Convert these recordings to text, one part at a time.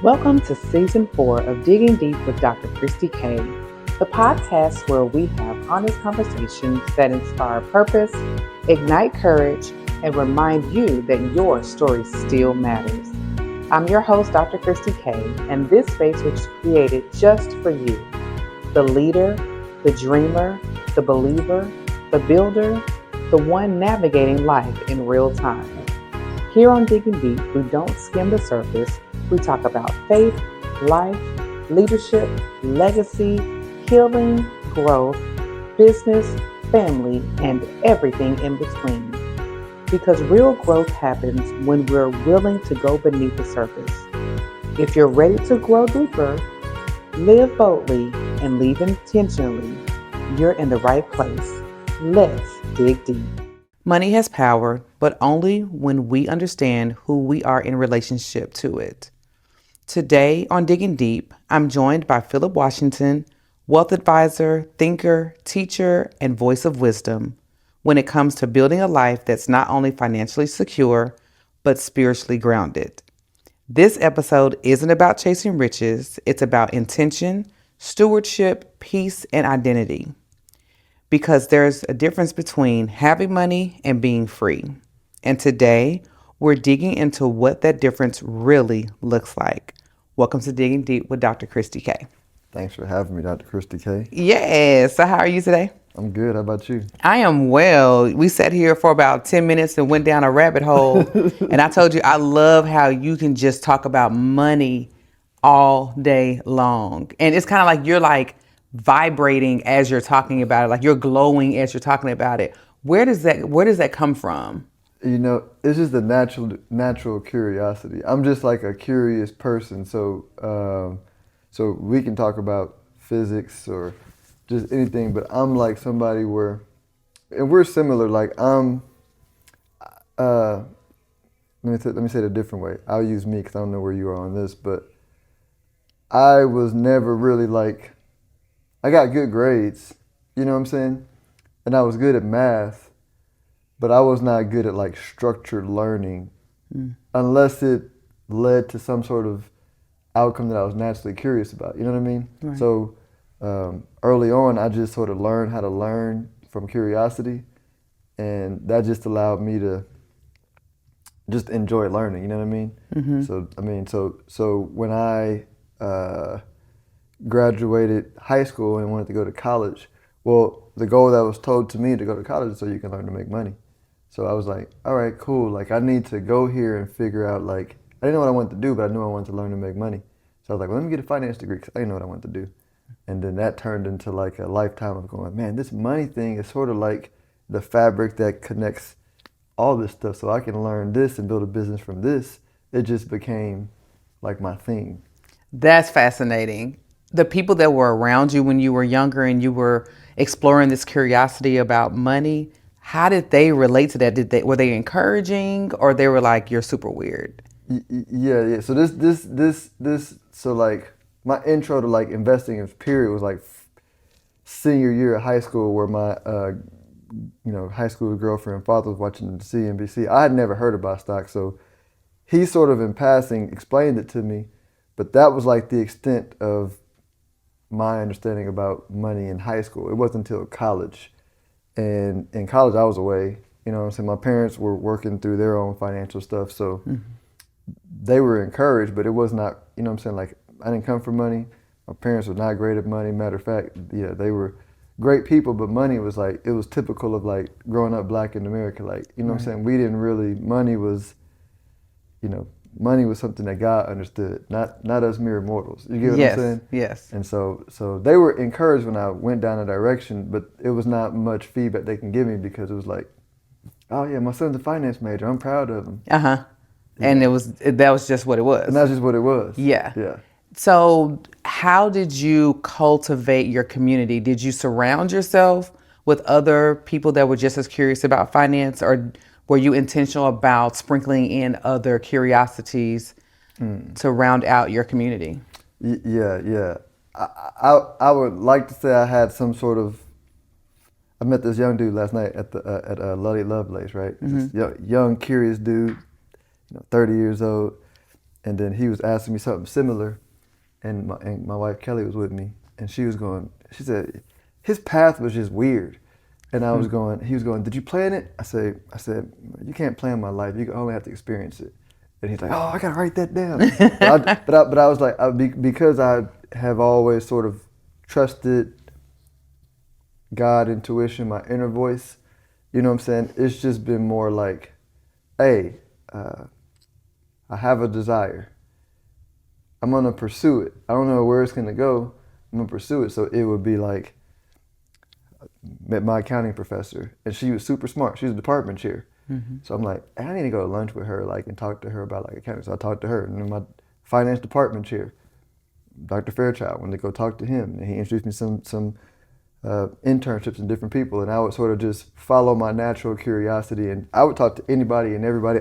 Welcome to Season 4 of Digging Deep with Dr. Christie K, the podcast where we have honest conversations that inspire purpose, ignite courage, and remind you that your story still matters. I'm your host, Dr. Christie K, and this space was created just for you, the leader, the dreamer, the believer, the builder, the one navigating life in real time. Here on Digging Deep, we don't skim the surface. We talk about faith, life, leadership, legacy, healing, growth, business, family, and everything in between. Because real growth happens when we're willing to go beneath the surface. If you're ready to grow deeper, live boldly, and lead intentionally, you're in the right place. Let's dig deep. Money has power, but only when we understand who we are in relationship to it. Today on Digging Deep, I'm joined by Phillip Washington, wealth advisor, thinker, teacher, and voice of wisdom when it comes to building a life that's not only financially secure, but spiritually grounded. This episode isn't about chasing riches, it's about intention, stewardship, peace, and identity. Because there's a difference between having money and being free. And today, we're digging into what that difference really looks like. Welcome to Digging Deep with Dr. Christie K. Thanks for having me, Dr. Christie K. Yes. So how are you today? I'm good. How about you? I am well. We sat here for about 10 minutes and went down a rabbit hole. And I told you, I love how you can just talk about money all day long. And it's kind of like you're like vibrating as you're talking about it, like you're glowing as you're talking about it. Where does that come from? You know, it's just the natural curiosity. I'm just like a curious person, so we can talk about physics or just anything, but I'm like somebody and we're similar. Like let me say it a different way. I'll use me because I don't know where you are on this, but I was never really like, I got good grades, you know what I'm saying? And I was good at math, but I was not good at like structured learning unless it led to some sort of outcome that I was naturally curious about, you know what I mean? Right. So early on, I just sort of learned how to learn from curiosity, and that just allowed me to just enjoy learning, you know what I mean? Mm-hmm. So when I graduated high school and wanted to go to college, well, the goal that was told to me to go to college is so you can learn to make money. So I was like, all right, cool. Like I need to go here and figure out, like, I didn't know what I wanted to do, but I knew I wanted to learn to make money. So I was like, well, let me get a finance degree because I didn't know what I wanted to do. And then that turned into like a lifetime of going, man, this money thing is sort of like the fabric that connects all this stuff. So I can learn this and build a business from this. It just became like my thing. That's fascinating. The people that were around you when you were younger and you were exploring this curiosity about money, how did they relate to that? Were they encouraging, or they were like, you're super weird? Yeah. So so like my intro to like investing in period was like senior year of high school, where my high school girlfriend father was watching CNBC. I had never heard about stocks, so he sort of in passing explained it to me, but that was like the extent of my understanding about money in high school. It wasn't until college. And in college, I was away. You know what I'm saying? My parents were working through their own financial stuff, so they were encouraged, but it was not, you know what I'm saying? Like, I didn't come from money. My parents were not great at money. Matter of fact, yeah, they were great people, but money was like, it was typical of like growing up black in America. Like, you know what I'm saying? We didn't really, money was something that God understood, not us mere mortals. You get what I'm saying? Yes. And so they were encouraged when I went down a direction, but it was not much feedback they can give me because it was like, oh yeah, my son's a finance major. I'm proud of him. Uh-huh. Yeah. And that was just what it was. And that's just what it was. Yeah. Yeah. So how did you cultivate your community? Did you surround yourself with other people that were just as curious about finance, or were you intentional about sprinkling in other curiosities to round out your community? Yeah. I would like to say I had some sort of. I met this young dude last night at Luddy Lovelace, right? Mm-hmm. This young, curious dude, 30 years old, And then he was asking me something similar, and my wife Kelly was with me, and she said, his path was just weird. And he was going, did you plan it? I said, you can't plan my life. You only have to experience it. And he's like, oh, I gotta write that down. but I was like, because I have always sort of trusted God, intuition, my inner voice, you know what I'm saying? It's just been more like, hey, I have a desire. I'm gonna pursue it. I don't know where it's gonna go. I'm gonna pursue it. So it would be like, met my accounting professor, and she was super smart. She was a department chair. Mm-hmm. So I'm like, I need to go to lunch with her, like, and talk to her about like accounting. So I talked to her, and then my finance department chair, Dr. Fairchild, when they go talk to him, and he introduced me some internships and different people, and I would sort of just follow my natural curiosity, and I would talk to anybody and everybody.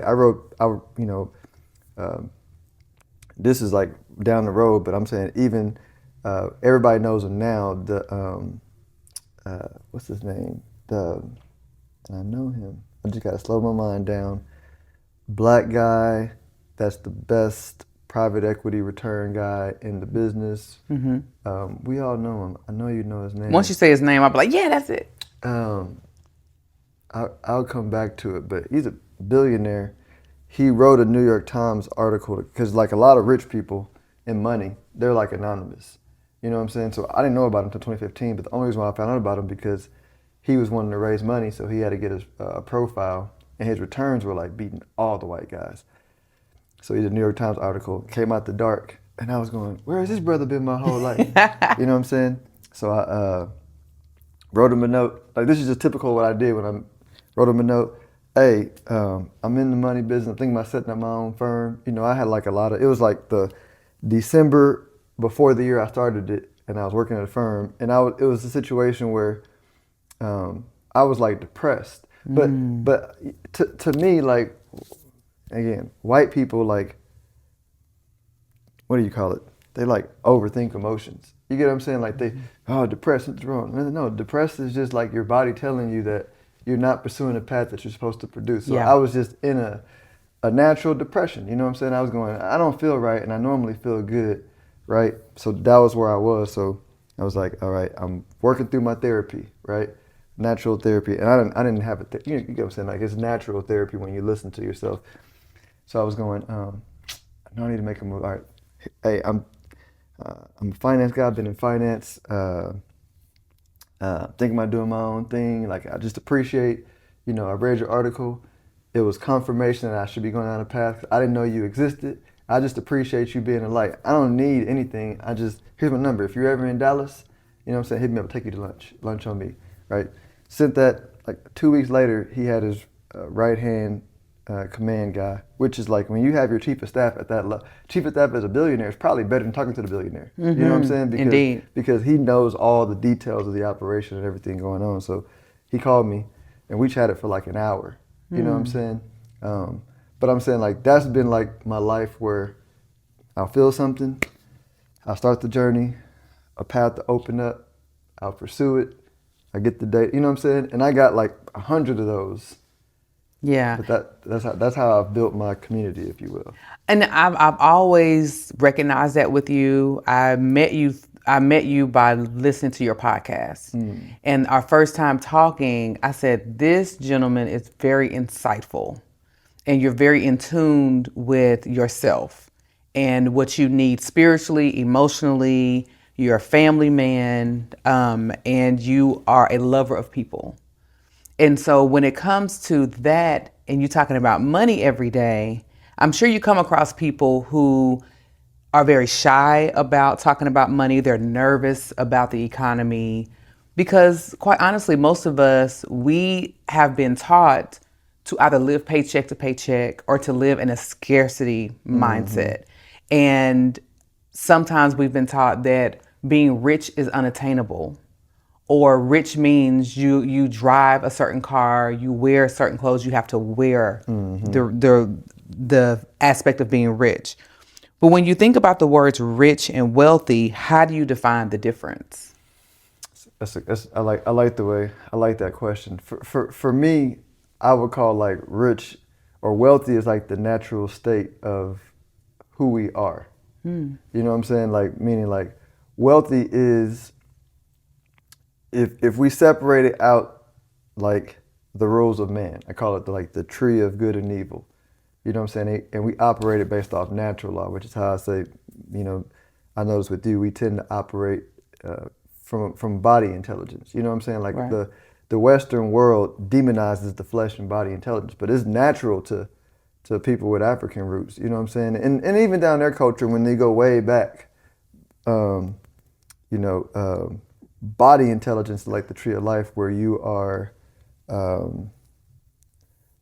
This is like down the road, but I'm saying even everybody knows him now. What's his name? I know him. I just gotta slow my mind down. Black guy, that's the best private equity return guy in the business. Mm-hmm. We all know him. I know you know his name. Once you say his name, I'll be like, yeah, that's it. I'll come back to it, but he's a billionaire. He wrote a New York Times article, because like a lot of rich people in money, they're like anonymous. You know what I'm saying? So I didn't know about him until 2015, but the only reason why I found out about him because he was wanting to raise money, so he had to get his profile, and his returns were like beating all the white guys. So he did a New York Times article, came out the dark, and I was going, where has this brother been my whole life? You know what I'm saying? So I wrote him a note. Like, this is just typical what I did when I wrote him a note. Hey, I'm in the money business. I'm thinking about setting up my own firm. You know, I had like it was like the December before the year I started it, and I was working at a firm, and it was a situation where I was like depressed. But to me, like, again, white people, like, what do you call it? They like overthink emotions. You get what I'm saying? Like depressed, what's wrong? No, depressed is just like your body telling you that you're not pursuing a path that you're supposed to produce. So I was just in a natural depression. You know what I'm saying? I was going, I don't feel right, and I normally feel good, right? So that was where I was. So I was like, all right, I'm working through my therapy, right? Natural therapy. And I didn't have it. You get what I'm saying? Like, it's natural therapy when you listen to yourself. So I was going, I need to make a move. All right, hey, I'm a finance guy. I've been in finance. Thinking about doing my own thing. Like, I just appreciate, I read your article. It was confirmation that I should be going down a path. I didn't know you existed. I just appreciate you being a light. I don't need anything. Here's my number. If you're ever in Dallas, you know what I'm saying, hit me up, take you to lunch on me, right? Sent that, like 2 weeks later, he had his right-hand command guy, which is like when you have your chief of staff at that level. Chief of staff as a billionaire is probably better than talking to the billionaire. Mm-hmm. You know what I'm saying? Because he knows all the details of the operation and everything going on. So he called me, and we chatted for like an hour. You know what I'm saying? But I'm saying, like, that's been like my life, where I'll feel something, I'll start the journey, a path to open up, I'll pursue it, I get the date, you know what I'm saying? And I got like 100 of those. Yeah. But that's how I've built my community, if you will. And I've always recognized that with you. I met you by listening to your podcast. And our first time talking, I said, this gentleman is very insightful, and you're very in tune with yourself and what you need spiritually, emotionally. You're a family man, and you are a lover of people. And so when it comes to that, and you're talking about money every day, I'm sure you come across people who are very shy about talking about money. They're nervous about the economy because, quite honestly, most of us, we have been taught to either live paycheck to paycheck or to live in a scarcity mindset. And sometimes we've been taught that being rich is unattainable, or rich means you drive a certain car, you wear certain clothes, you have to wear the aspect of being rich. But when you think about the words rich and wealthy, how do you define the difference? I like that question. For me, I would call like rich or wealthy is like the natural state of who we are. You know what I'm saying? Like, meaning like wealthy is, if we separate it out, like the rules of man, I call it the tree of good and evil. You know what I'm saying? And we operate it based off natural law, which is how I say, you know, I notice with you, we tend to operate from body intelligence. You know what I'm saying? Like right. the Western world demonizes the flesh and body intelligence, but it's natural to people with African roots. You know what I'm saying? And even down their culture, when they go way back, you know, body intelligence is like the tree of life, where you are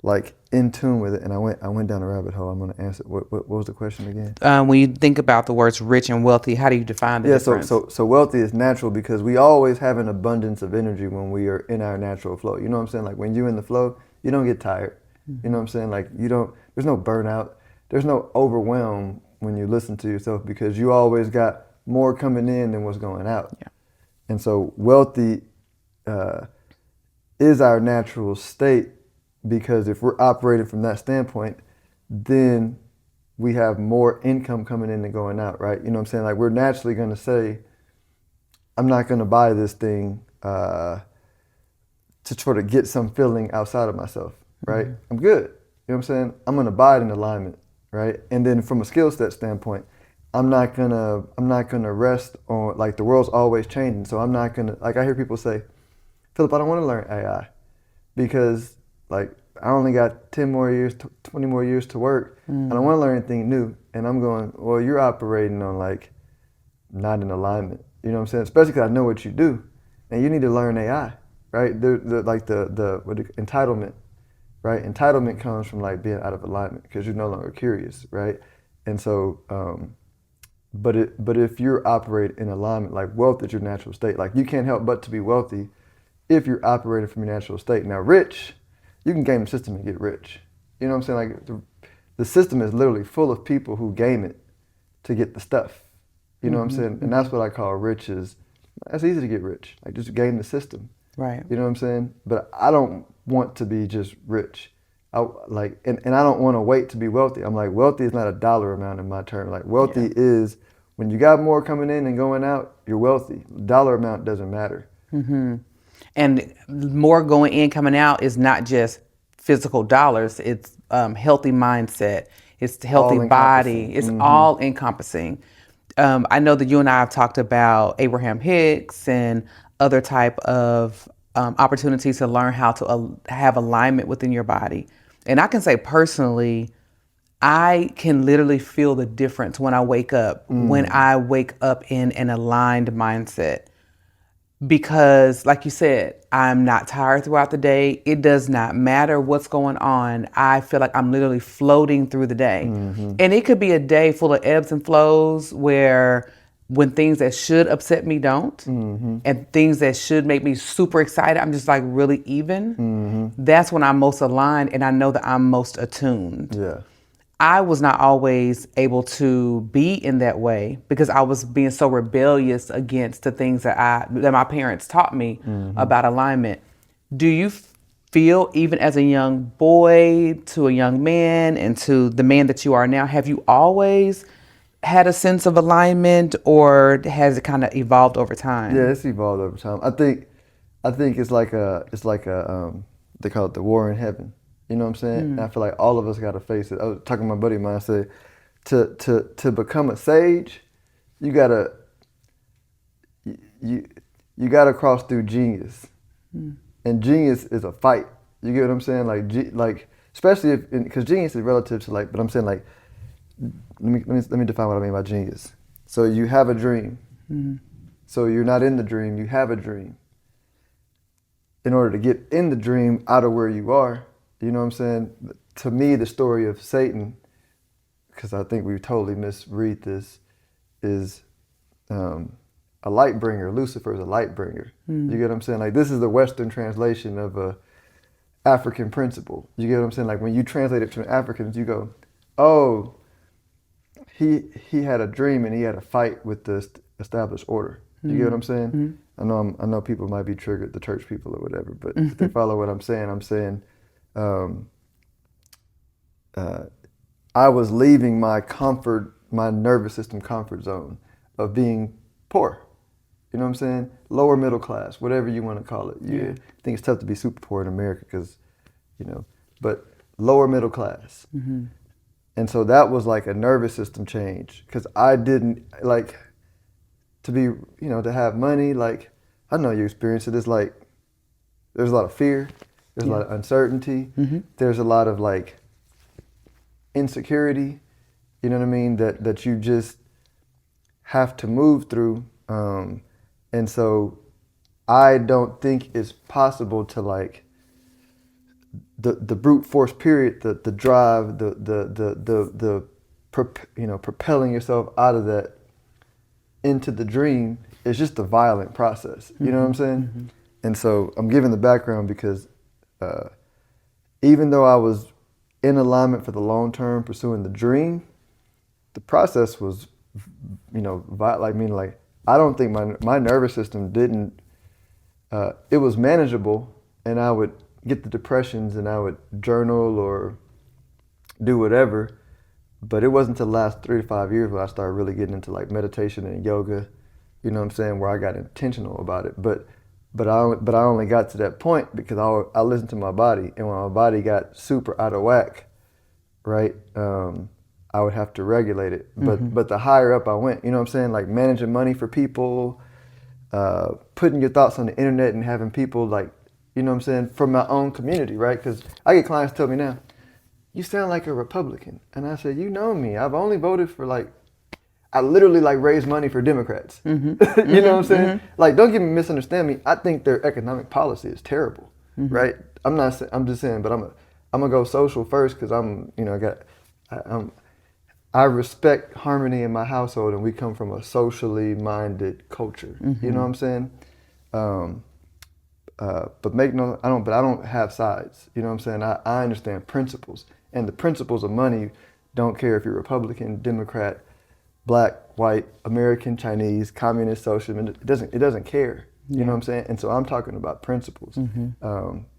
like in tune with it. And I went down a rabbit hole. I'm going to answer. What was the question again? When you think about the words rich and wealthy, how do you define the difference? So wealthy is natural because we always have an abundance of energy when we are in our natural flow. You know what I'm saying? Like when you're in the flow, you don't get tired. You know what I'm saying? Like there's no burnout. There's no overwhelm when you listen to yourself, because you always got more coming in than what's going out. Yeah. And so wealthy is our natural state, because if we're operating from that standpoint, then we have more income coming in than going out, right? You know what I'm saying? Like we're naturally going to say, I'm not going to buy this thing to try to get some feeling outside of myself, right? I'm good. You know what I'm saying? I'm going to buy it in alignment, right? And then from a skill set standpoint, I'm not gonna rest on, like, the world's always changing. So I'm not gonna, like, I hear people say, Phillip, I don't want to learn AI because, like, I only got 10 more years, 20 more years to work. I don't want to learn anything new. And I'm going, well, you're operating on, like, not in alignment. You know what I'm saying? Especially because I know what you do, and you need to learn AI, right? Entitlement, right? Entitlement comes from, like, being out of alignment because you're no longer curious, right? And so, but if you're operating in alignment, like wealth is your natural state. Like you can't help but to be wealthy if you're operating from your natural state. Now, rich, you can game the system and get rich. You know what I'm saying? Like the system is literally full of people who game it to get the stuff. You know what I'm saying? And that's what I call rich. That's easy to get rich. Like just game the system. Right. You know what I'm saying? But I don't want to be just rich. And I don't want to wait to be wealthy. I'm like, wealthy is not a dollar amount in my term. Like wealthy is when you got more coming in and going out, you're wealthy. Dollar amount doesn't matter. And more going in, coming out is not just physical dollars. It's healthy mindset. It's healthy body. It's all encompassing. I know that you and I have talked about Abraham Hicks and other type of opportunities to learn how to have alignment within your body. And I can say personally, I can literally feel the difference when I wake up, when I wake up in an aligned mindset. Because like you said, I'm not tired throughout the day. It does not matter what's going on. I feel like I'm literally floating through the day. And it could be a day full of ebbs and flows where when things that should upset me don't, and things that should make me super excited, I'm just like really even. That's when I'm most aligned and I know that I'm most attuned. Yeah. I was not always able to be in that way because I was being so rebellious against the things that my parents taught me about alignment. Do you feel, even as a young boy to a young man and to the man that you are now, have you always had a sense of alignment, or has it kind of evolved over time? Yeah, it's evolved over time. I think it's like they call it the war in heaven. You know what I'm saying? And I feel like all of us got to face it. I was talking to my buddy of mine. I said, to become a sage, you gotta cross through genius, and genius is a fight. You get what I'm saying? Like especially because genius is relative to, like. But I'm saying, like, let me define what I mean by genius. So you have a dream. So you're not in the dream. You have a dream. In order to get in the dream out of where you are. You know what I'm saying? To me, the story of Satan, because I think we totally misread this, is a light bringer. Lucifer is a light bringer. You get what I'm saying? Like, this is the Western translation of a African principle. You get what I'm saying? Like, when you translate it to an African, you go, oh, he had a dream and he had a fight with the established order. You get what I'm saying? I know people might be triggered, the church people or whatever, but if they follow what I'm saying, I was leaving my comfort my nervous system comfort zone of being poor. You know what I'm saying? Lower middle class, whatever you want to call it. I think it's tough to be super poor in America because, but lower middle class. Mm-hmm. And so that was like a nervous system change because I didn't like to be, to have money. Like, I know you experience it. It's like, there's a lot of fear. There's a lot of uncertainty. Mm-hmm. There's a lot of like insecurity, you know what I mean? That you just have to move through. And so I don't think it's possible to like the brute force period, the drive, the propelling yourself out of that into the dream is just a violent process. You know what I'm saying? Mm-hmm. And so I'm giving the background because even though I was in alignment for the long term, pursuing the dream, the process was, like I don't think my nervous system didn't. It was manageable, and I would get the depressions, and I would journal or do whatever. But it wasn't until the last 3 to 5 years when I started really getting into like meditation and yoga. You know what I'm saying? Where I got intentional about it. But I only got to that point because I listened to my body, and when my body got super out of whack, right, I would have to regulate it. But the higher up I went, you know what I'm saying, like managing money for people, putting your thoughts on the internet and having people like, you know what I'm saying, from my own community, right? Because I get clients tell me now, you sound like a Republican, and I said, you know me, I've only voted for like. I literally like raise money for Democrats. Mm-hmm. You know what I'm saying? Mm-hmm. Like, don't get me misunderstand me. I think their economic policy is terrible, right? I'm just saying, but I'm gonna go social first because I respect harmony in my household, and we come from a socially minded culture. You know what I'm saying? But I don't have sides. You know what I'm saying? I understand principles, and the principles of money don't care if you're Republican, Democrat, Black, white, American, Chinese, communist, socialist. It doesn't care. You know what I'm saying? And so I'm talking about principles.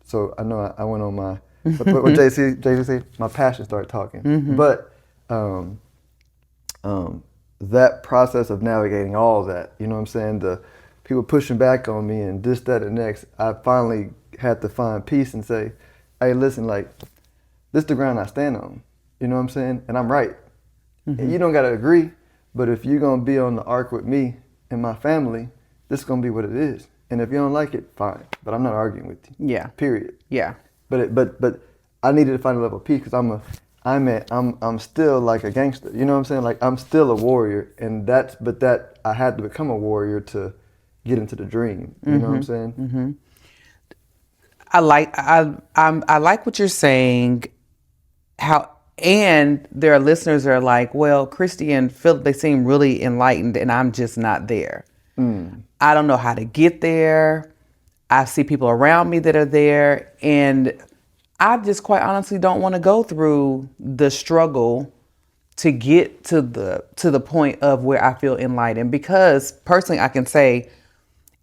So I know I went on my what JC, my passion started talking. But that process of navigating all that, you know what I'm saying? The people pushing back on me and this, that, and next, I finally had to find peace and say, hey, listen, like, this is the ground I stand on. You know what I'm saying? And I'm right. And you don't got to agree, but if you're going to be on the ark with me and my family, this is going to be what it is. And if you don't like it, fine. But I'm not arguing with you. Yeah. Period. Yeah. But I needed to find a level of peace because I'm still like a gangster. You know what I'm saying? Like, I'm still a warrior, and I had to become a warrior to get into the dream. You know what I'm saying? I like what you're saying. And there are listeners that are like, well, Christie and Phillip, they seem really enlightened, and I'm just not there. I don't know how to get there. I see people around me that are there, and I just quite honestly don't want to go through the struggle to get to the point of where I feel enlightened. Because personally, I can say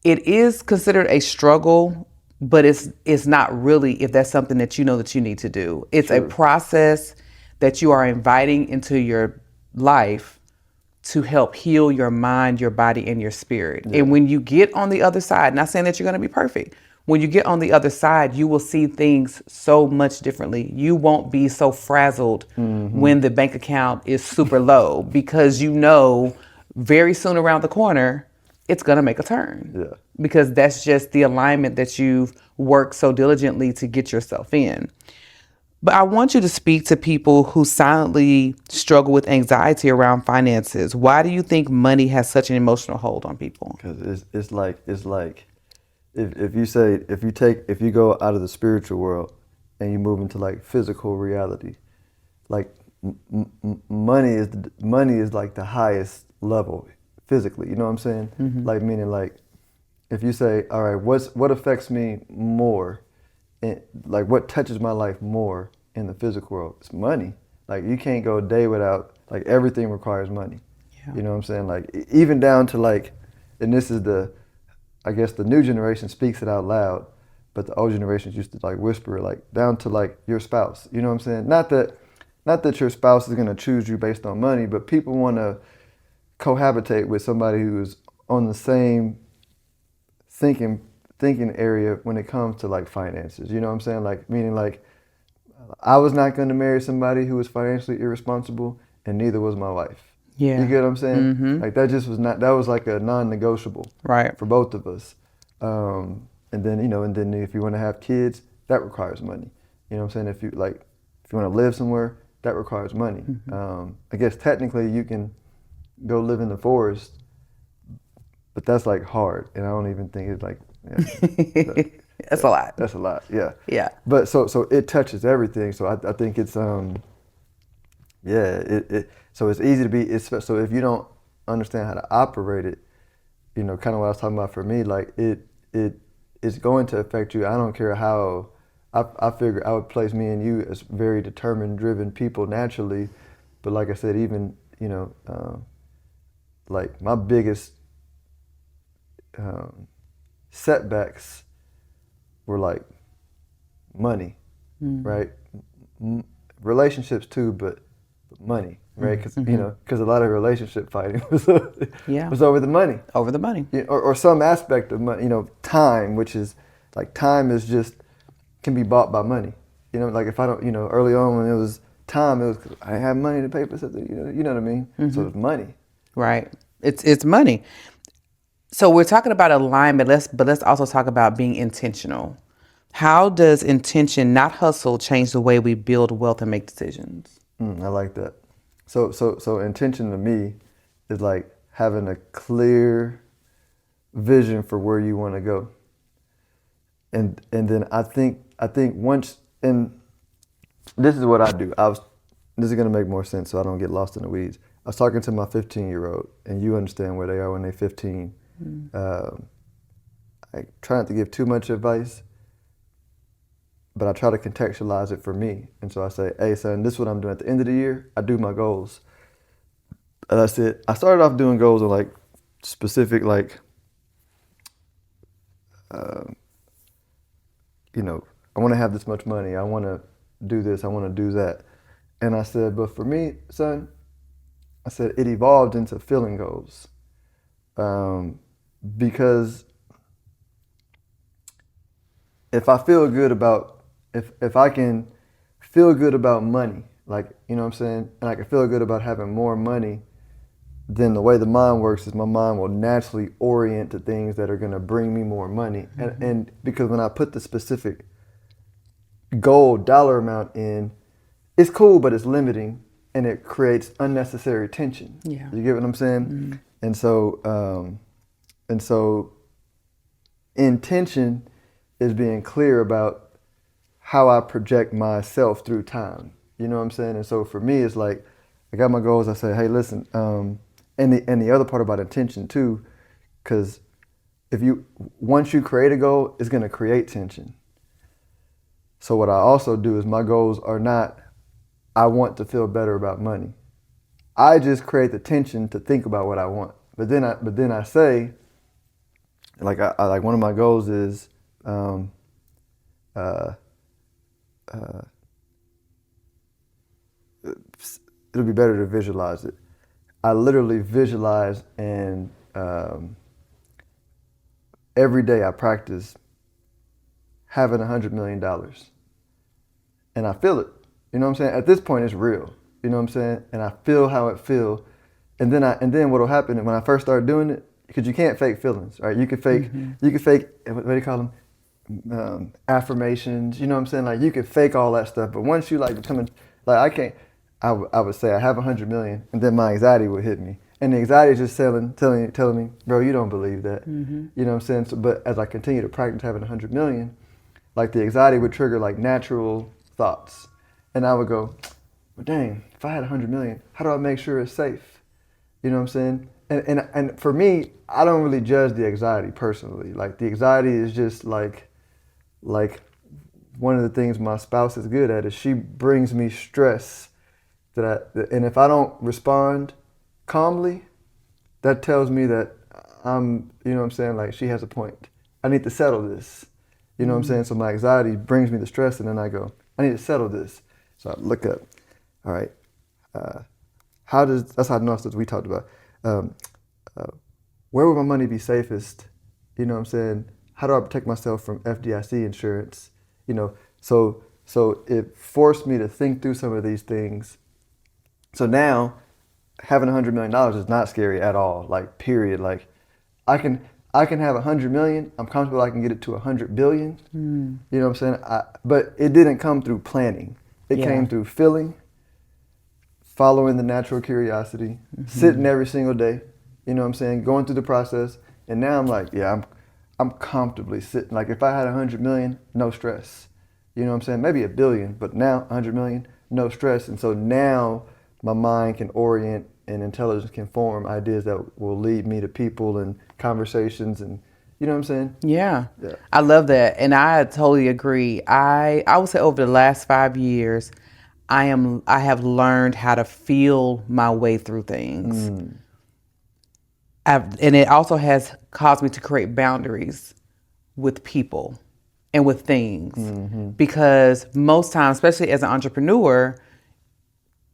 it is considered a struggle, but it's not really if that's something that you know that you need to do. It's a process that you are inviting into your life to help heal your mind, your body, and your spirit. Yeah. And when you get on the other side, not saying that you're going to be perfect, when you get on the other side, you will see things so much differently. You won't be so frazzled when the bank account is super low, because you know very soon around the corner, it's going to make a turn. Yeah. Because that's just the alignment that you've worked so diligently to get yourself in. But I want you to speak to people who silently struggle with anxiety around finances. Why do you think money has such an emotional hold on people? Because it's like if you go out of the spiritual world and you move into like physical reality, like money is like the highest level physically. You know what I'm saying? Like, meaning, like, if you say, all right, what affects me more? Like, what touches my life more in the physical world? It's money. Like, you can't go a day without, like, everything requires money. Yeah. You know what I'm saying? Like, even down to, like, and this is I guess the new generation speaks it out loud, but the old generations used to, like, whisper it, like, down to, like, your spouse. You know what I'm saying? Not not that your spouse is going to choose you based on money, but people want to cohabitate with somebody who's on the same thinking area when it comes to like finances. You know what I'm saying? Like, meaning like, I was not going to marry somebody who was financially irresponsible, and neither was my wife. Yeah. You get what I'm saying? Mm-hmm. Like that just was not, that was like a non-negotiable Right. for both of us. And then, and then if you want to have kids, that requires money. You know what I'm saying? If you want to live somewhere, that requires money. Mm-hmm. I guess technically you can go live in the forest, but that's like hard. And I don't even think it's like, That's a lot. That's a lot. Yeah. Yeah. But so it touches everything. So I think it's, so it's easy to be, so if you don't understand how to operate it, kind of what I was talking about for me, like it's going to affect you. I don't care how, I figure I would place me and you as very determined, driven people naturally. But like I said, even, like my biggest setbacks were like money, right? Relationships too, but money, right? Because because a lot of relationship fighting was over the money. Over the money. Or some aspect of money, time, which is like time is just can be bought by money. Like if I don't, early on when it was time, it was I have money to pay for something. You know what I mean? So it's money. Right. It's money. So we're talking about alignment, but let's also talk about being intentional. How does intention, not hustle, change the way we build wealth and make decisions? I like that. So intention to me is like having a clear vision for where you want to go. And then I think once, and this is what I do. This is going to make more sense so I don't get lost in the weeds. I was talking to my 15-year-old, and you understand where they are when they're 15. I try not to give too much advice, but I try to contextualize it for me. And so I say, hey, son, this is what I'm doing at the end of the year. I do my goals. And I said, I started off doing goals on like specific, like, I want to have this much money. I want to do this. I want to do that. And I said, but for me, son, I said, it evolved into feeling goals. Because if I feel good about, if I can feel good about money, like, you know what I'm saying? And I can feel good about having more money, then the way the mind works is my mind will naturally orient to things that are going to bring me more money. And because when I put the specific goal dollar amount in, it's cool, but it's limiting and it creates unnecessary tension. Yeah. You get what I'm saying? And so intention is being clear about how I project myself through time. You know what I'm saying? And so for me, it's like, I got my goals. I say, hey, listen, and the other part about intention too, because once you create a goal, it's going to create tension. So what I also do is my goals are not, I want to feel better about money. I just create the tension to think about what I want. But then I say, like I like one of my goals is, it'll be better to visualize it. I literally visualize and every day I practice having $100 million. And I feel it. You know what I'm saying? At this point, it's real. You know what I'm saying? And I feel how it feels. And then what'll happen when I first started doing it, because you can't fake feelings, right? You can fake, what do you call them? Affirmations. You know what I'm saying? Like you can fake all that stuff. But once you like becoming, like I would say I have 100 million, and then my anxiety would hit me. And the anxiety is just telling me, bro, you don't believe that. You know what I'm saying? So, but as I continue to practice having 100 million, like the anxiety would trigger like natural thoughts. And I would go, well, dang, if I had 100 million, how do I make sure it's safe? You know what I'm saying? And for me, I don't really judge the anxiety personally. Like the anxiety is just like one of the things my spouse is good at is she brings me stress and if I don't respond calmly, that tells me that I'm, you know what I'm saying? Like she has a point. I need to settle this. You know what I'm saying? So my anxiety brings me the stress and then I go, I need to settle this. So I look up, all right, that's how stuff we talked about. Where would my money be safest? You know what I'm saying? How do I protect myself from FDIC insurance? You know, so it forced me to think through some of these things. So now having $100 million is not scary at all. Like, period. Like, I can have 100 million. I'm comfortable I can get it to 100 billion. You know what I'm saying? But it didn't come through planning. It came through feeling, following the natural curiosity, sitting every single day. You know what I'm saying? Going through the process. And now I'm like, yeah, I'm comfortably sitting. Like, if I had 100 million, no stress. You know what I'm saying? Maybe a billion, but now 100 million, no stress. And so now my mind can orient and intelligence can form ideas that will lead me to people and conversations, and you know what I'm saying? Yeah. I love that. And I totally agree. I would say over the last 5 years, I have learned how to feel my way through things. And it also has caused me to create boundaries with people and with things. Because most times, especially as an entrepreneur,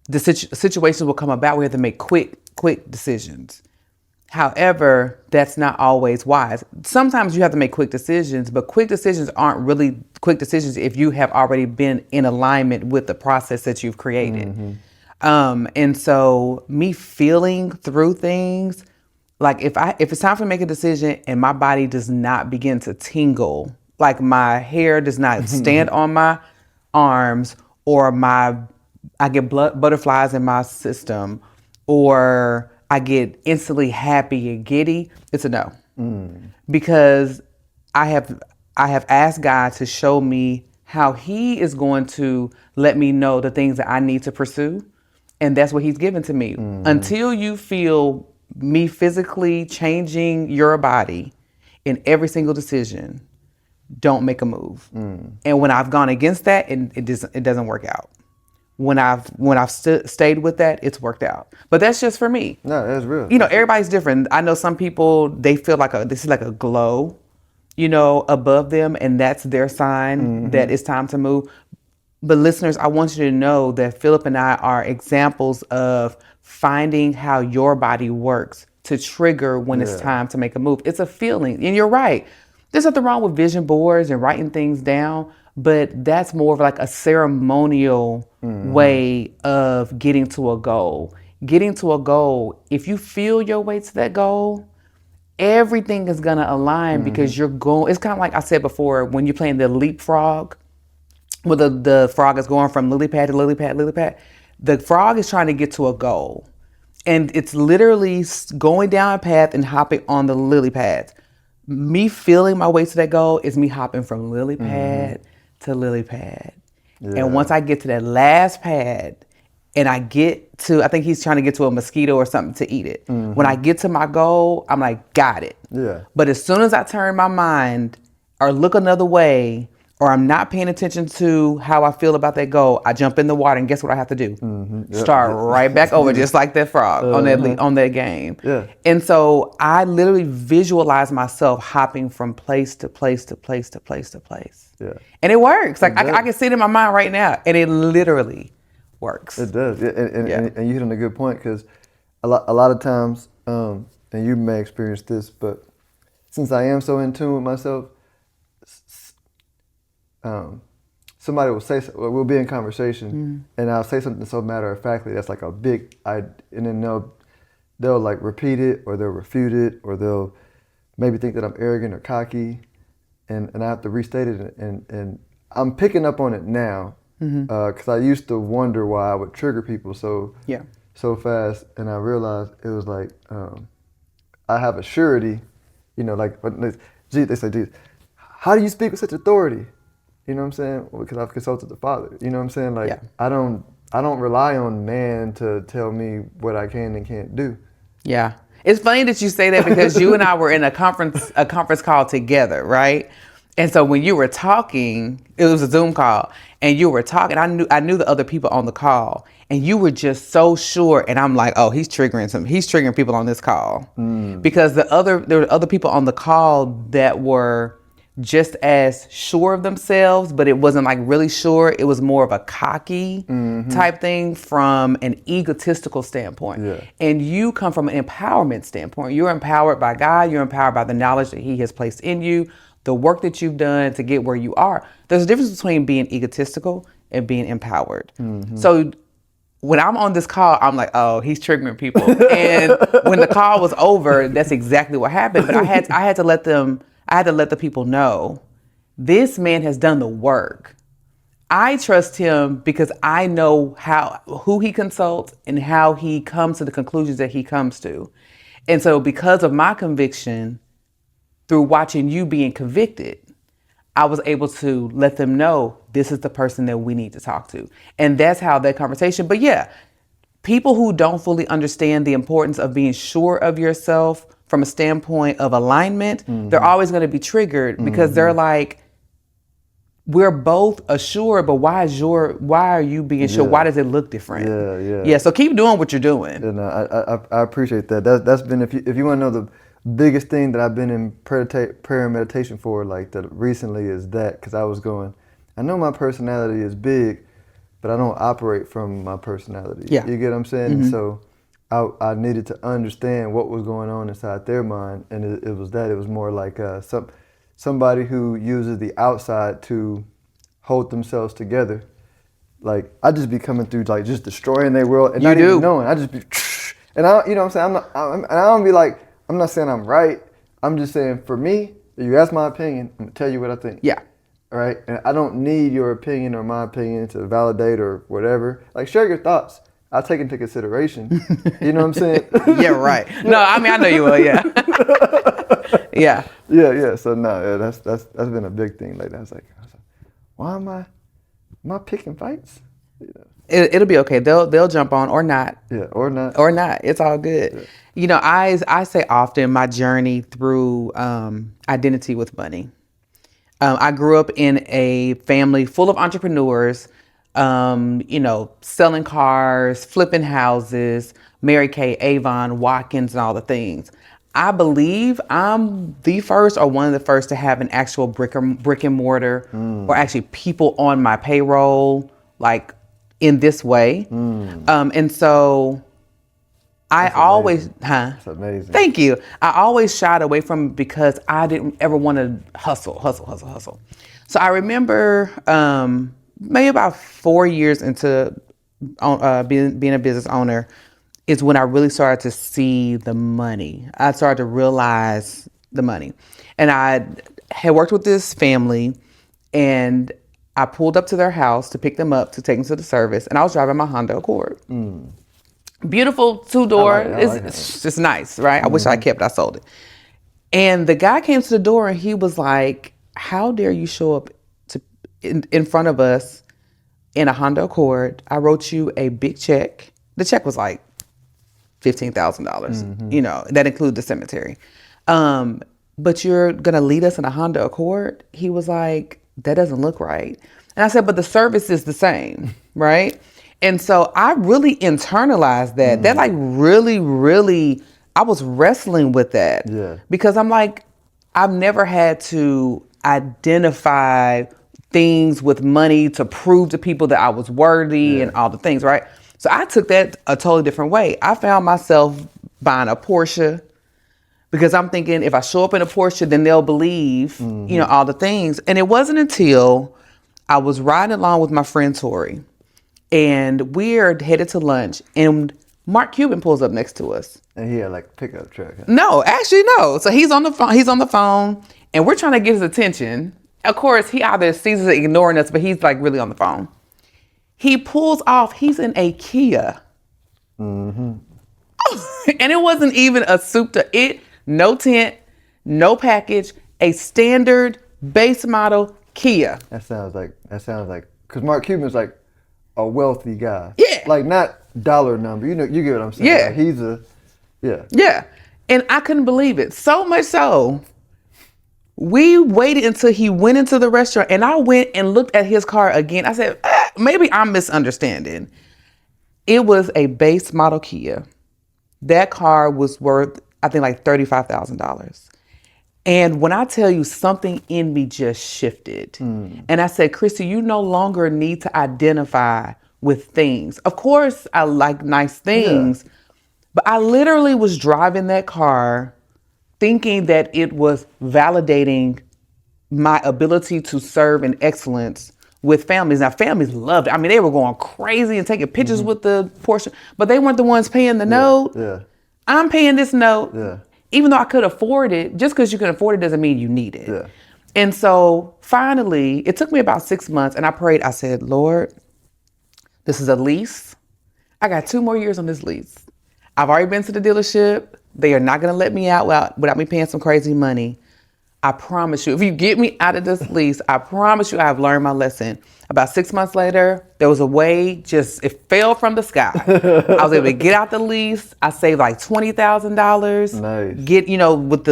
the situations will come about. We have to make quick decisions. However, that's not always wise. Sometimes you have to make quick decisions, but quick decisions aren't really quick decisions if you have already been in alignment with the process that you've created. And so me feeling through things, like if it's time for me to make a decision and my body does not begin to tingle, like my hair does not stand on my arms, or I get butterflies in my system, or I get instantly happy and giddy, it's a no. Because I have asked God to show me how He is going to let me know the things that I need to pursue. And that's what He's given to me. Until you feel me physically changing your body in every single decision, don't make a move. And when I've gone against that, it doesn't work out. When I've stayed with that, it's worked out. But that's just for me. No, that's real. You know, everybody's different. I know some people, they feel like this is like a glow, you know, above them, and that's their sign that it's time to move. But listeners, I want you to know that Phillip and I are examples of finding how your body works to trigger when it's time to make a move. It's a feeling, and you're right. There's nothing wrong with vision boards and writing things down, but that's more of like a ceremonial way of getting to a goal. Getting to a goal, if you feel your way to that goal, everything is gonna align because you're going. It's kind of like I said before, when you're playing the leapfrog, where the frog is going from lily pad to lily pad, lily pad. The frog is trying to get to a goal, and it's literally going down a path and hopping on the lily pads. Me feeling my way to that goal is me hopping from lily pad to lily pad. And once I get to that last pad and I think he's trying to get to a mosquito or something to eat it. When I get to my goal, I'm like, got it. But as soon as I turn my mind or look another way, or I'm not paying attention to how I feel about that goal, I jump in the water, and guess what I have to do? Start right back over, just like that frog on that game. And so I literally visualize myself hopping from place to place to place to place to place. And it works. Like I can see it in my mind right now, and it literally works. It does. And you hit on a good point, because a lot of times, and you may experience this, but since I am so in tune with myself, somebody will say, we'll be in conversation, and I'll say something so matter of factly that's like a big, and then they'll like repeat it, or they'll refute it, or they'll maybe think that I'm arrogant or cocky, and I have to restate it, and I'm picking up on it now, because I used to wonder why I would trigger people so fast, and I realized it was like I have a surety, you know, like they say, "Geez, how do you speak with such authority?" You know what I'm saying? Because I've consulted the Father. You know what I'm saying? Like I don't rely on man to tell me what I can and can't do. Yeah. It's funny that you say that, because you and I were in a conference call together, right? And so when you were talking, it was a Zoom call, and you were talking, I knew the other people on the call, and you were just so sure, and I'm like, oh, he's triggering people on this call. Because there were other people on the call that were just as sure of themselves, but it wasn't like really sure. It was more of a cocky type thing from an egotistical standpoint. Yeah. And you come from an empowerment standpoint. You're empowered by God. You're empowered by the knowledge that He has placed in you, the work that you've done to get where you are. There's a difference between being egotistical and being empowered. So when I'm on this call, I'm like, oh, he's triggering people. And when the call was over, that's exactly what happened. But I had to let the people know this man has done the work. I trust him because I know who he consults and how he comes to the conclusions that he comes to. And so because of my conviction, through watching you being convicted, I was able to let them know this is the person that we need to talk to. And that's how that conversation, but yeah, people who don't fully understand the importance of being sure of yourself from a standpoint of alignment, they're always going to be triggered because they're like, we're both assured, but why are you being sure? Why does it look different? Yeah. So keep doing what you're doing. And I appreciate that. That's been, if you want to know the biggest thing that I've been in prayer and meditation for, like that recently, is that, because I know my personality is big, but I don't operate from my personality. Yeah. You get what I'm saying? So I needed to understand what was going on inside their mind, and it was more like somebody who uses the outside to hold themselves together. Like, I just be coming through like just destroying their world and not even knowing. I just be, and you know what I'm saying? And I don't be like, I'm not saying I'm right. I'm just saying, for me, if you ask my opinion, I'm gonna tell you what I think. Yeah. All right? And I don't need your opinion or my opinion to validate or whatever. Like, share your thoughts. I'll take into consideration. You know what I'm saying? Yeah, right. No, I mean, I know you will, yeah. Yeah. Yeah. So no, that's been a big thing lately. I was like, why am I picking fights? You know. It'll be okay. They'll jump on or not. Yeah, or not. Or not. It's all good. Yeah. You know, I say often my journey through identity with money. I grew up in a family full of entrepreneurs, you know, selling cars, flipping houses, Mary Kay, Avon, Watkins, and all the things. I believe I'm the first or one of the first to have an actual brick and mortar or actually people on my payroll, like in this way. And so That's always, amazing. That's amazing. Thank you. I always shied away from it because I didn't ever want to hustle. So I remember maybe about 4 years into being a business owner is when I really started to see the money. I started to realize the money. And I had worked with this family, and I pulled up to their house to pick them up to take them to the service, and I was driving my Honda Accord. Beautiful 2-door. It's just nice, right? I wish I kept it. I sold it. And the guy came to the door and he was like, how dare you show up in front of us in a Honda Accord? I wrote you a big check. The check was like $15,000. You know, that included the cemetery. But you're going to lead us in a Honda Accord? He was like, that doesn't look right. And I said, but the service is the same, right? And so I really internalized that. That like really, I was wrestling with that. Yeah. Because I'm like, I've never had to identify things with money to prove to people that I was worthy and all the things, right? So I took that a totally different way. I found myself buying a Porsche because I'm thinking if I show up in a Porsche, then they'll believe, you know, all the things. And it wasn't until I was riding along with my friend Tori, and we're headed to lunch, and Mark Cuban pulls up next to us. And he had like a pickup truck. Huh? No, actually no. So he's on the phone, and we're trying to get his attention. Of course, he either sees us ignoring us, but he's like really on the phone. He pulls off. He's in a Kia. And it wasn't even a no tint, no package, a standard base model Kia. That sounds like, because Mark Cuban's like a wealthy guy. Yeah. Like not dollar number. You know, you get what I'm saying. Yeah. Like he's a, yeah. Yeah. And I couldn't believe it. So much so, we waited until he went into the restaurant, and I went and looked at his car again. I said, maybe I'm misunderstanding. It was a base model Kia. That car was worth, I think, like $35,000. And when I tell you, something in me just shifted. And I said, Christy, you no longer need to identify with things. Of course, I like nice Yeah. things, but I literally was driving that car thinking that it was validating my ability to serve in excellence with families. Now, families loved it. I mean, they were going crazy and taking pictures with the portion, but they weren't the ones paying the Yeah. note. Yeah. I'm paying this note. Yeah. Even though I could afford it, just because you can afford it doesn't mean you need it. Yeah. And so finally, it took me about 6 months and I prayed. I said, Lord, this is a lease. I got 2 more years on this lease. I've already been to the dealership. They are not going to let me out without me paying some crazy money. I promise you, if you get me out of this lease, I promise you I've learned my lesson. About 6 months later, there was a way, it fell from the sky. I was able to get out the lease. I saved like $20,000. Nice. With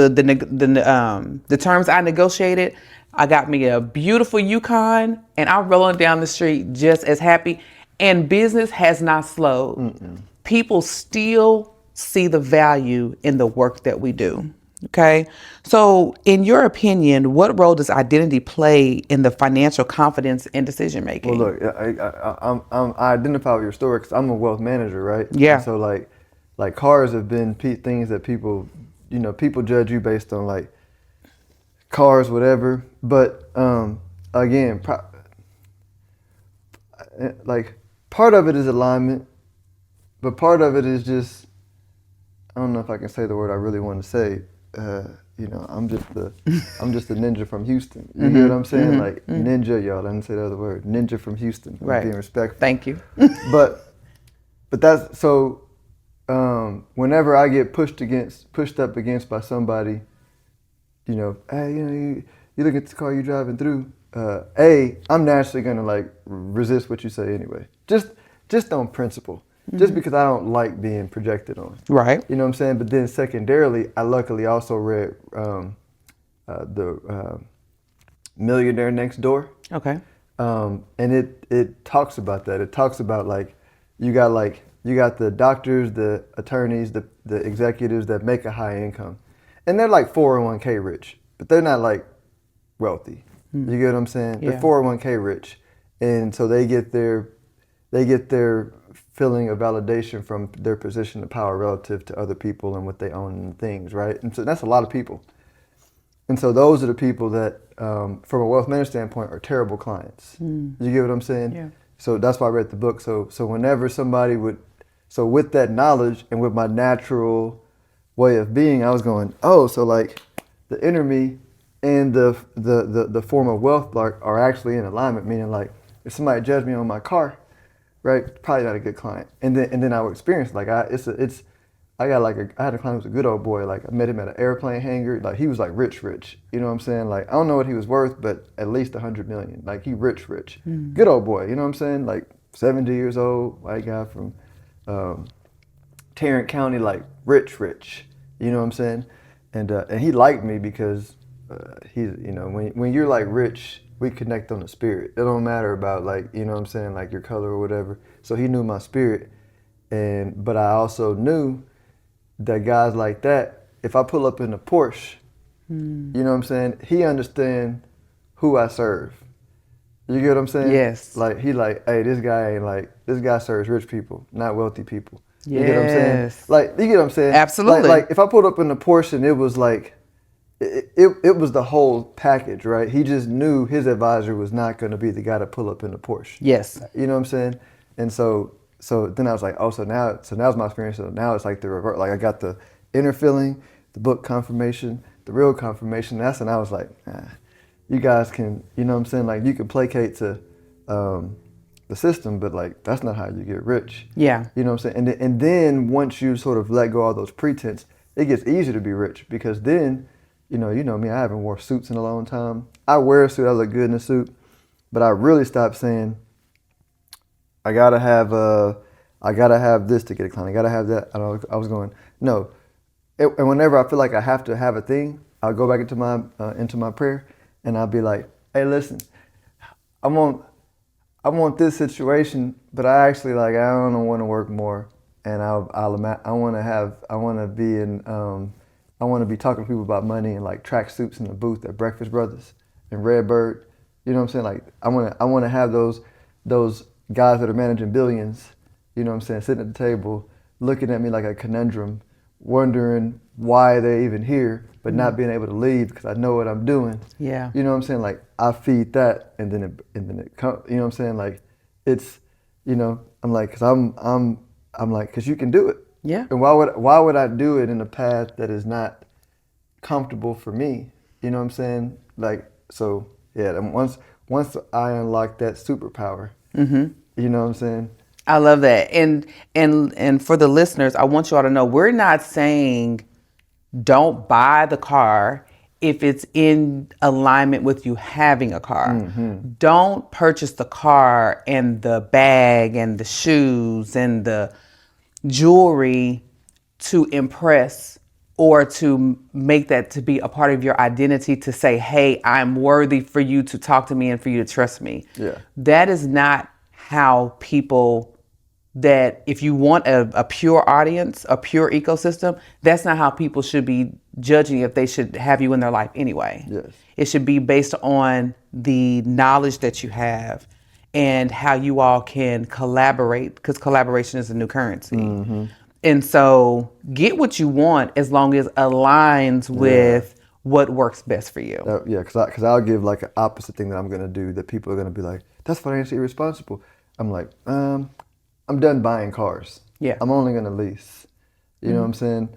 the terms I negotiated, I got me a beautiful Yukon and I'm rolling down the street just as happy. And business has not slowed. People still see the value in the work that we do. Okay. So in your opinion, what role does identity play in the financial confidence and decision making? Well, look, I identify with your story because I'm a wealth manager, right? Yeah. And so like cars have been things that people, people judge you based on like cars, whatever. But again, like part of it is alignment, but part of it is just, I don't know if I can say the word I really want to say. I'm just a ninja from Houston. You get what I'm saying? Like ninja, y'all. I didn't say the other word. Ninja from Houston. I'm Right. being respectful. Thank you. but that's so. Whenever I get pushed up against by somebody, hey, you look at the car you're driving through. I'm naturally gonna like resist what you say anyway. Just on principle. Just because I don't like being projected on. Right. You know what I'm saying? But then secondarily, I luckily also read the Millionaire Next Door. Okay. And it talks about that. It talks about you got the doctors, the attorneys, the executives that make a high income. And they're like 401k rich, but they're not like wealthy. You get what I'm saying? Yeah. They're 401k rich. And so they get their feeling of validation from their position of power relative to other people and what they own and things, right? And so that's a lot of people. And so those are the people that, from a wealth management standpoint, are terrible clients. You get what I'm saying? Yeah. So that's why I read the book. So whenever somebody with that knowledge and with my natural way of being, I was going, so like the inner me and the form of wealth are actually in alignment, meaning like if somebody judged me on my car, right, probably not a good client. And then I would experience I had a client who was a good old boy. Like I met him at an airplane hangar. Like he was like rich. You know what I'm saying? Like I don't know what he was worth, but at least 100 million. Like he rich. Good old boy. You know what I'm saying? Like 70 years old, white guy from Tarrant County, like rich. You know what I'm saying? And he liked me because he's, when you're like rich, we connect on the spirit. It don't matter about like, you know what I'm saying, like your color or whatever. So he knew my spirit. But I also knew that guys like that, if I pull up in a Porsche, you know what I'm saying, he understand who I serve. You get what I'm saying? Yes. Like he like, hey, this guy serves rich people, not wealthy people. You Yes. get what I'm saying? Like, you get what I'm saying? Absolutely. Like if I pulled up in a Porsche and it was like, it was the whole package, right? He just knew his advisor was not going to be the guy to pull up in the Porsche. Yes. You know what I'm saying? And so then I was like, so now's my experience. So now it's like the revert. Like I got the inner feeling, the book confirmation, the real confirmation. That's when I was like, you guys can, you know what I'm saying? Like you can placate to the system, but like that's not how you get rich. Yeah. You know what I'm saying? And then once you sort of let go of all those pretense, it gets easier to be rich because then, you know me, I haven't worn suits in a long time. I wear a suit, I look good in a suit, but I really stopped saying, I gotta have this to get a client. I gotta have that. I was going, no. And whenever I feel like I have to have a thing, I'll go back into my prayer, and I'll be like, hey, listen, I want this situation, but I actually I don't want to work more, and I want to be in I want to be talking to people about money and like tracksuits in the booth at Breakfast Brothers and Redbird. You know what I'm saying? Like I want to have those guys that are managing billions. You know what I'm saying? Sitting at the table, looking at me like a conundrum, wondering why they're even here, but not being able to leave because I know what I'm doing. Yeah. You know what I'm saying? Like I feed that, and then it comes. You know what I'm saying? Like it's, you know, I'm like, cause I'm like, cause you can do it. Yeah. And why would I do it in a path that is not comfortable for me? You know what I'm saying? Like, so yeah. And once I unlock that superpower, you know what I'm saying? I love that. And for the listeners, I want you all to know we're not saying don't buy the car if it's in alignment with you having a car. Don't purchase the car and the bag and the shoes and the jewelry to impress or to make that to be a part of your identity, to say, hey, I'm worthy for you to talk to me and for you to trust me. Yeah. That is not how people, that if you want a pure audience, a pure ecosystem, that's not how people should be judging if they should have you in their life anyway. Yes. It should be based on the knowledge that you have and how you all can collaborate, because collaboration is a new currency. And so get what you want as long as aligns with what works best for you. Yeah, because I'll give like an opposite thing that I'm gonna do that people are gonna be like, that's financially irresponsible. I'm like, I'm done buying cars. Yeah. I'm only gonna lease. You know what I'm saying?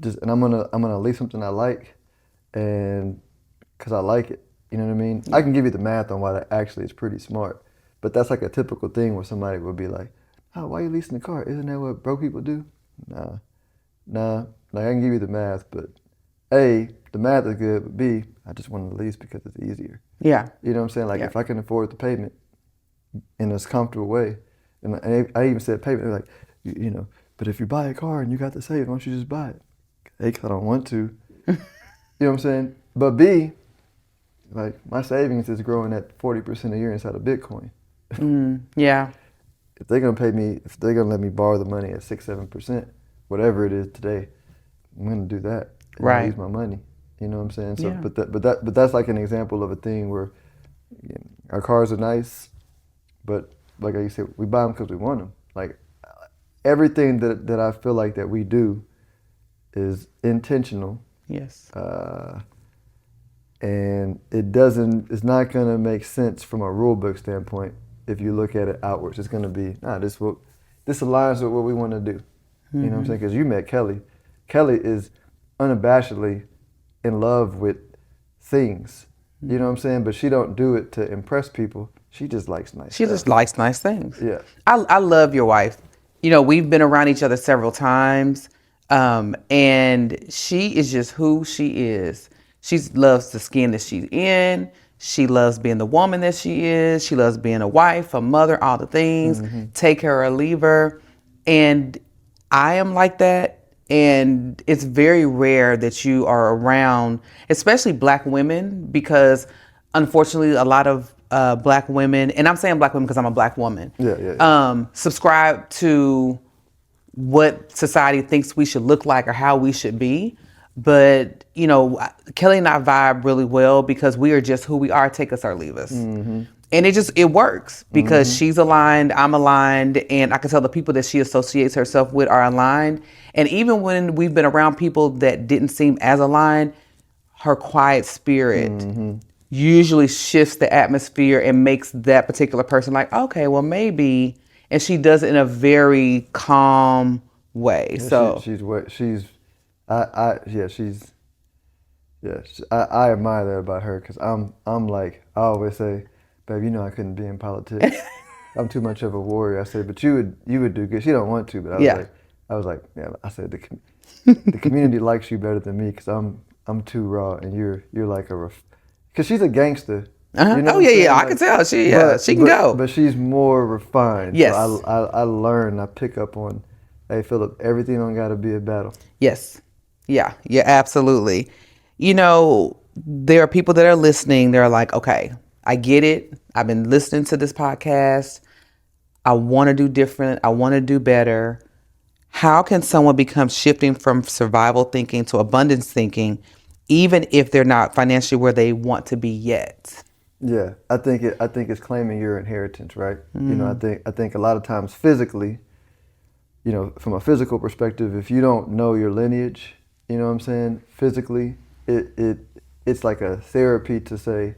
And I'm gonna lease something I like, and because I like it. You know what I mean? I can give you the math on why that actually is pretty smart, but that's like a typical thing where somebody would be like, oh, why are you leasing a car? Isn't that what broke people do? Nah. Like I can give you the math, but A, the math is good, but B, I just want to lease because it's easier. Yeah. You know what I'm saying? Like if I can afford the payment in a comfortable way, and I even said payment, they're like, you know, but if you buy a car and you got the savings, why don't you just buy it? A, because I don't want to. You know what I'm saying? But B, like my savings is growing at 40% a year inside of Bitcoin. Yeah. If they're gonna let me borrow the money at 6-7%, whatever it is today, I'm gonna do that. Right. Use my money. You know what I'm saying? So, Yeah. but that's like an example of a thing where our cars are nice, but like you said, we buy them because we want them. Like everything that I feel like that we do is intentional. Yes. And it's not gonna make sense from a rule book standpoint if you look at it outwards. It's gonna be, this aligns with what we want to do. You know what I'm saying? Because you met Kelly. Kelly is unabashedly in love with things. You know what I'm saying? But she don't do it to impress people. She just likes nice She stuff. just likes nice things. Yeah. I love your wife. You know, we've been around each other several times. And she is just who she is. She loves the skin that she's in. She loves being the woman that she is. She loves being a wife, a mother, all the things. Take her or leave her. And I am like that. And it's very rare that you are around, especially Black women, because unfortunately a lot of Black women, and I'm saying Black women because I'm a Black woman, subscribe to what society thinks we should look like or how we should be. But, you know, Kelly and I vibe really well because we are just who we are, take us or leave us. And it works because she's aligned, I'm aligned, and I can tell the people that she associates herself with are aligned. And even when we've been around people that didn't seem as aligned, her quiet spirit usually shifts the atmosphere and makes that particular person like, okay, well maybe, and she does it in a very calm way. Yeah, I admire that about her because I'm like, I always say, babe, you know I couldn't be in politics. I'm too much of a warrior. I said, but you would do good. She don't want to, but I was like, yeah. I said the community likes you better than me because I'm too raw and you're like because she's a gangster. You know I can tell she can go. But she's more refined. Yes. So I learn. I pick up on, hey Phillip, everything don't got to be a battle. Yes. Yeah, absolutely. You know, there are people that are listening. They're like, okay, I get it. I've been listening to this podcast. I want to do different. I want to do better. How can someone become shifting from survival thinking to abundance thinking, even if they're not financially where they want to be yet? Yeah, I think it's claiming your inheritance, right? You know, I think a lot of times physically, you know, from a physical perspective, if you don't know your lineage, you know what I'm saying? Physically, it's like a therapy to say,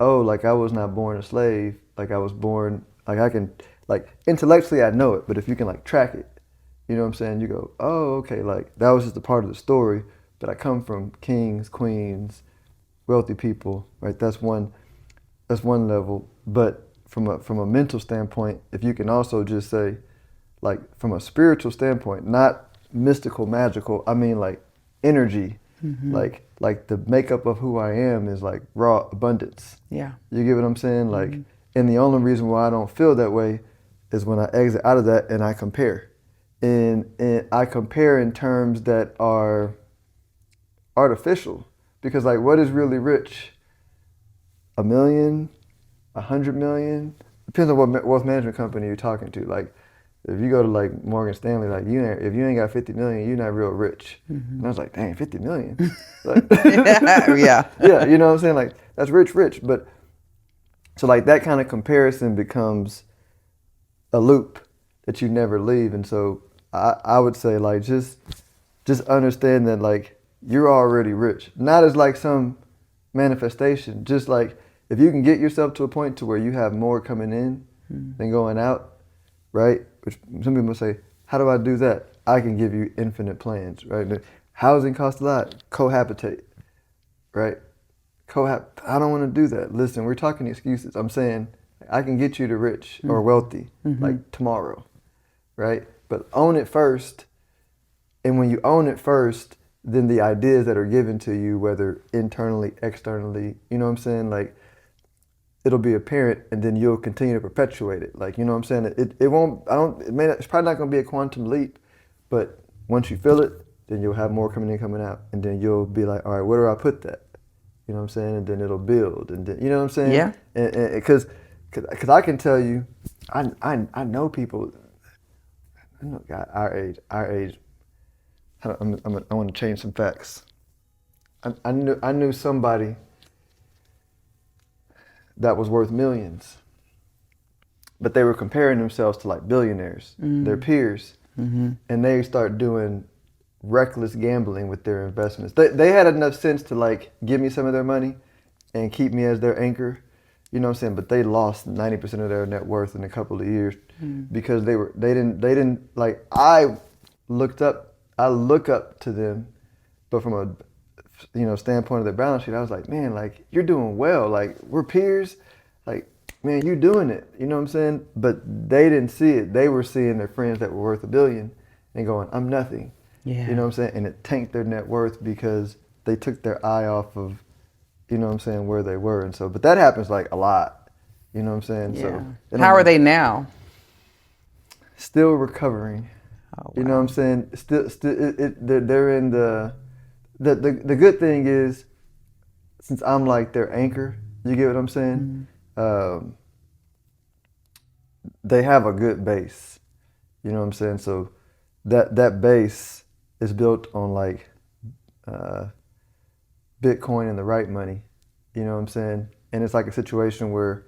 oh, like I was not born a slave, like I was born, like I can, like intellectually I know it, but if you can like track it, you know what I'm saying? You go, oh, okay, like that was just a part of the story, but I come from kings, queens, wealthy people, right? That's one level. But from a mental standpoint, if you can also just say, like from a spiritual standpoint, not mystical, magical, I mean like energy, like the makeup of who I am is like raw abundance. Yeah. You get what I'm saying? Like, and the only reason why I don't feel that way is when I exit out of that and I compare. And I compare in terms that are artificial. Because like what is really rich? 1 million, 100 million? Depends on what wealth management company you're talking to. Like if you go to like Morgan Stanley, like if you ain't got 50 million, you're not real rich. And I was like, dang, 50 million. Like, Yeah. yeah, you know what I'm saying? Like that's rich. But so like that kind of comparison becomes a loop that you never leave. And so I would say like just understand that like you're already rich. Not as like some manifestation, just like if you can get yourself to a point to where you have more coming in than going out, right? Which some people say, how do I do that? I can give you infinite plans, right? Housing costs a lot. Cohabitate, right? I don't want to do that. Listen, we're talking excuses. I'm saying I can get you to rich or wealthy like tomorrow, right? But own it first. And when you own it first, then the ideas that are given to you, whether internally, externally, you know what I'm saying? Like it'll be apparent and then you'll continue to perpetuate it. Like, you know what I'm saying? It won't, it's probably not going to be a quantum leap, but once you feel it, then you'll have more coming in, coming out. And then you'll be like, all right, where do I put that? You know what I'm saying? And then it'll build. And then, you know what I'm saying? Yeah. And because I can tell you, I know people, I know God, our age, I want to change some facts. I knew somebody that was worth millions, but they were comparing themselves to like billionaires, their peers, and they start doing reckless gambling with their investments. They had enough sense to like give me some of their money and keep me as their anchor, you know what I'm saying? But they lost 90% of their net worth in a couple of years because they didn't like I look up to them, but from a standpoint of their balance sheet, I was like, man, like you're doing well, like we're peers, like man, you doing it, you know what I'm saying? But they didn't see it. They were seeing their friends that were worth $1 billion and going, I'm nothing. Yeah. You know what I'm saying? And it tanked their net worth because they took their eye off of, you know what I'm saying, where they were. And so, but that happens like a lot, you know what I'm saying? Yeah. So How are they now? Still recovering. Oh, wow. You know what I'm saying? Still, they're in the good thing is, since I'm like their anchor, you get what I'm saying? They have a good base. You know what I'm saying? So that base is built on like Bitcoin and the right money. You know what I'm saying? And it's like a situation where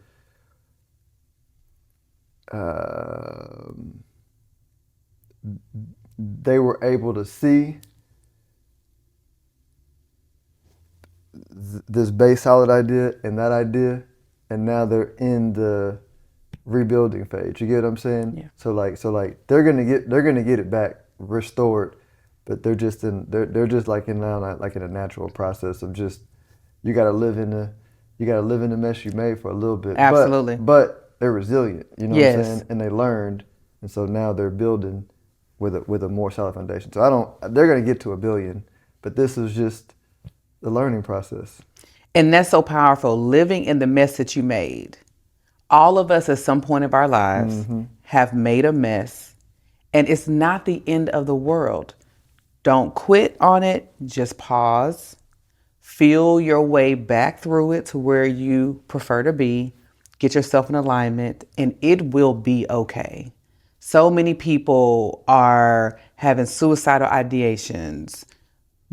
they were able to see this base solid idea and that idea, and now they're in the rebuilding phase. You get what I'm saying? Yeah. So like they're gonna get it back restored, but they're just like in a natural process of just you gotta live in the mess you made for a little bit. Absolutely. But they're resilient. You know Yes. what I'm saying? And they learned, and so now they're building with a more solid foundation. So they're gonna get to $1 billion, but this is just the learning process. And that's so powerful, living in the mess that you made. All of us at some point of our lives have made a mess, and it's not the end of the world. Don't quit on it. Just pause. Feel your way back through it to where you prefer to be. Get yourself in alignment, and it will be okay. So many people are having suicidal ideations,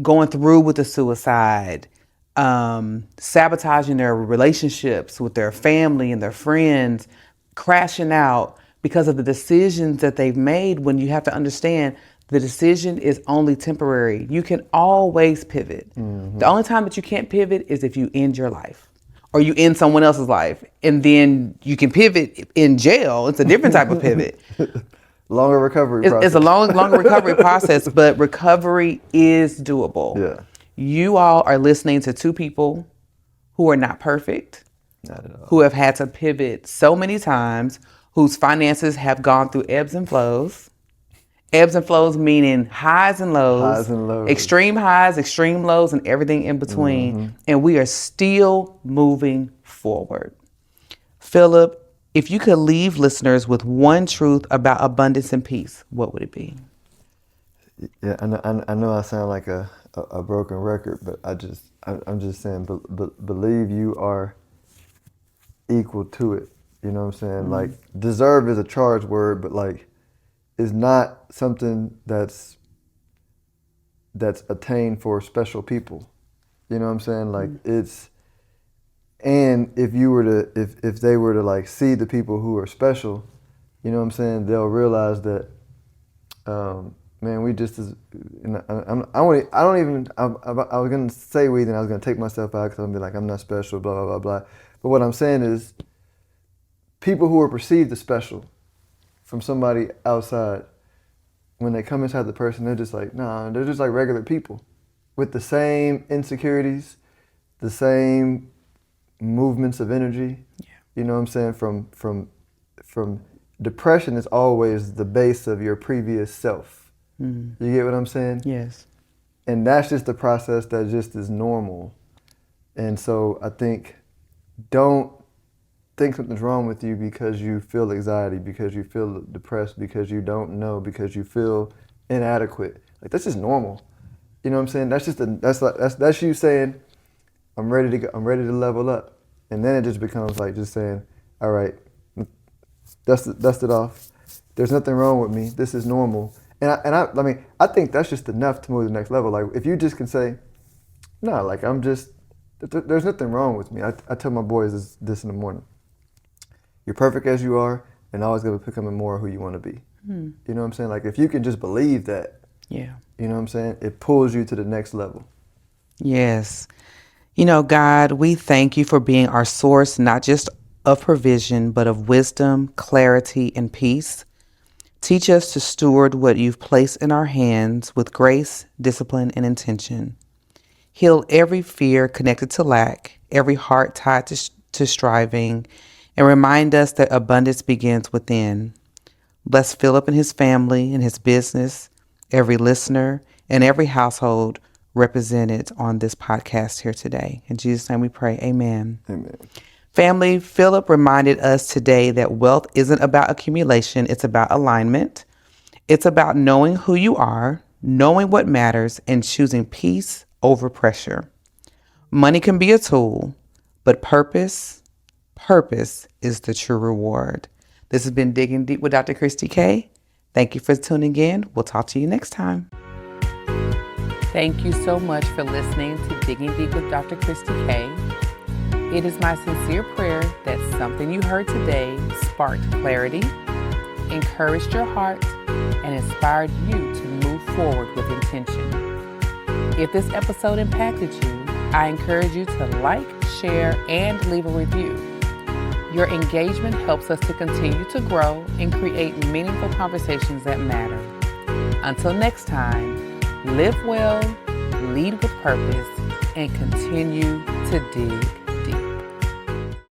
going through with the suicide, sabotaging their relationships with their family and their friends, crashing out because of the decisions that they've made, when you have to understand the decision is only temporary. You can always pivot. The only time that you can't pivot is if you end your life or you end someone else's life, and then you can pivot in jail. It's a different type of pivot. Longer recovery process. It's a longer recovery process, but recovery is doable. Yeah. You all are listening to two people who are not perfect, Not at all. who have had to pivot so many times, whose finances have gone through ebbs and flows. Ebbs and flows meaning highs and lows. Highs and lows. Extreme highs, extreme lows, and everything in between. And we are still moving forward. Phillip, if you could leave listeners with one truth about abundance and peace, what would it be? Yeah, I know I sound like a broken record, but I'm just saying, believe you are equal to it. You know what I'm saying? Like, deserve is a charged word, but like, it's not something that's attained for special people. You know what I'm saying? Like, it's, and if you were to, if they were to like see the people who are special, you know what I'm saying, they'll realize that, man, we just as, I was gonna say we, then I was gonna take myself out because I'm gonna be like, I'm not special, blah, blah, blah, blah. But what I'm saying is, people who are perceived as special from somebody outside, when they come inside the person, they're just like, nah, they're just like regular people with the same insecurities, the same movements of energy. Yeah. You know what I'm saying? From depression is always the base of your previous self. You get what I'm saying? Yes. And that's just the process that just is normal. And so I think, don't think something's wrong with you because you feel anxiety, because you feel depressed, because you don't know, because you feel inadequate. Like, that's just normal. You know what I'm saying? That's just that's you saying, I'm ready to go, I'm ready to level up. And then it just becomes like just saying, all right, dust it off. There's nothing wrong with me. This is normal. I mean, I think that's just enough to move to the next level. Like, if you just can say, no, like, there's nothing wrong with me. I tell my boys this in the morning. You're perfect as you are, and always going to become more who you want to be. You know what I'm saying? Like, if you can just believe that, yeah, you know what I'm saying? It pulls you to the next level. Yes. You know, God, we thank you for being our source, not just of provision, but of wisdom, clarity, and peace. Teach us to steward what you've placed in our hands with grace, discipline, and intention. Heal every fear connected to lack, every heart tied to striving, and remind us that abundance begins within. Bless Phillip and his family and his business, every listener, and every household represented on this podcast here today. In Jesus' name we pray, amen. Amen. Family, Phillip reminded us today that wealth isn't about accumulation, it's about alignment. It's about knowing who you are, knowing what matters, and choosing peace over pressure. Money can be a tool, but purpose is the true reward. This has been Digging Deep with Dr. Christie K. Thank you for tuning in. We'll talk to you next time. Thank you so much for listening to Digging Deep with Dr. Christie K. It is my sincere prayer that something you heard today sparked clarity, encouraged your heart, and inspired you to move forward with intention. If this episode impacted you, I encourage you to like, share, and leave a review. Your engagement helps us to continue to grow and create meaningful conversations that matter. Until next time, live well, lead with purpose, and continue to dig.